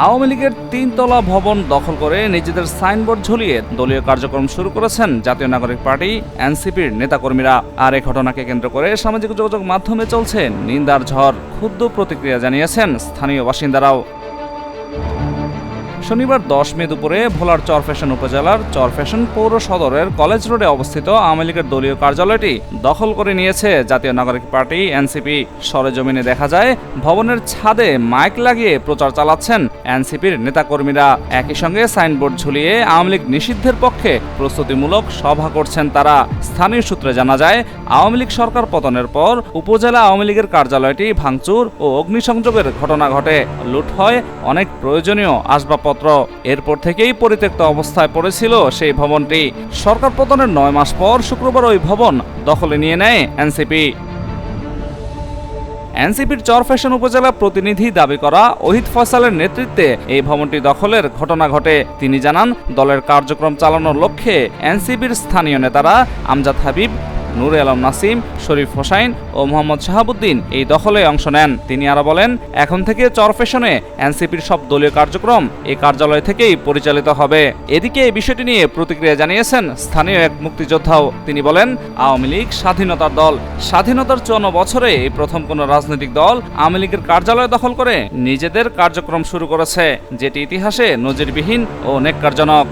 আওয়ামী লীগের 3 তলা ভবন দখল করে নিজেদের সাইনবোর্ড ঝুলিয়ে দলীয় কার্যক্রম শুরু করেছেন জাতীয় নাগরিক পার্টি এনসিপির নেতাকর্মীরা। আর এই ঘটনাকে কেন্দ্র করে সামাজিক যোগাযোগ মাধ্যমে চলছে নিন্দার ঝড়। ক্ষুব্ধ প্রতিক্রিয়া জানিয়েছেন স্থানীয় বাসিন্দারাও। শনিবার 10 মে দুপুরে ভোলার চরফ্যাশন উপজেলার চরফ্যাশন পৌর সদরের কলেজ রোডে অবস্থিত আওয়ামী লীগের দলীয় কার্যালয়টি দখল করে নিয়েছে জাতীয় নাগরিক পার্টি এনসিপি। সরেজমিনে দেখা যায় ভবনের ছাদে মাইক লাগিয়ে প্রচার চালাচ্ছেন এনসিপির নেতাকর্মীরা। একই সঙ্গে সাইনবোর্ড ঝুলিয়ে আওয়ামী লীগ নিষিদ্ধের পক্ষে প্রস্তুতিমূলক সভা করছেন তারা। স্থানীয় সূত্রে জানা যায়, আওয়ামী লীগ সরকার পতনের পর উপজেলা আওয়ামী লীগের কার্যালয়টি ভাঙচুর ও অগ্নিসংযোগের ঘটনা ঘটে। লুট হয় অনেক প্রয়োজনীয় আসবাবপত্র। এরপর থেকেই পরিত্যক্ত অবস্থায় পড়েছিল সেই ভবনটি। সরকার পতনের 9 মাস পর শুক্রবার ওই ভবন দখলে নিয়ে নেয় এনসিপি। এনসিপির চরফ্যাশন উপজেলা প্রতিনিধি দাবি করা ওহিদ ফয়সালের নেতৃত্বে এই ভবনটি দখলের ঘটনা ঘটে। তিনি জানান, দলের কার্যক্রম চালানোর লক্ষ্যে এনসিপির স্থানীয় নেতারা আমজাদ হাবিব, নূরে আলম নাসিম, শরীফ হোসাইন ও মোহাম্মদ শাহাবুদ্দিন এই দখলে অংশ নেন। তিনি আরো বলেন, এখন থেকে চরফ্যাশনে এনসিপির সব দলীয় কার্যক্রম এই কার্যালয় থেকেই পরিচালিত হবে। এদিকে এই বিষয়টি নিয়ে প্রতিক্রিয়া জানিয়েছেন স্থানীয় এক মুক্তিযোদ্ধাও। তিনি বলেন, আওয়ামী লীগ স্বাধীনতার দল। স্বাধীনতার 54 বছরে এই প্রথম কোনো রাজনৈতিক দল আওয়ামী লীগের কার্যালয় দখল করে নিজেদের কার্যক্রম শুরু করেছে, যেটি ইতিহাসে নজিরবিহীন ও নেক্কারজনক।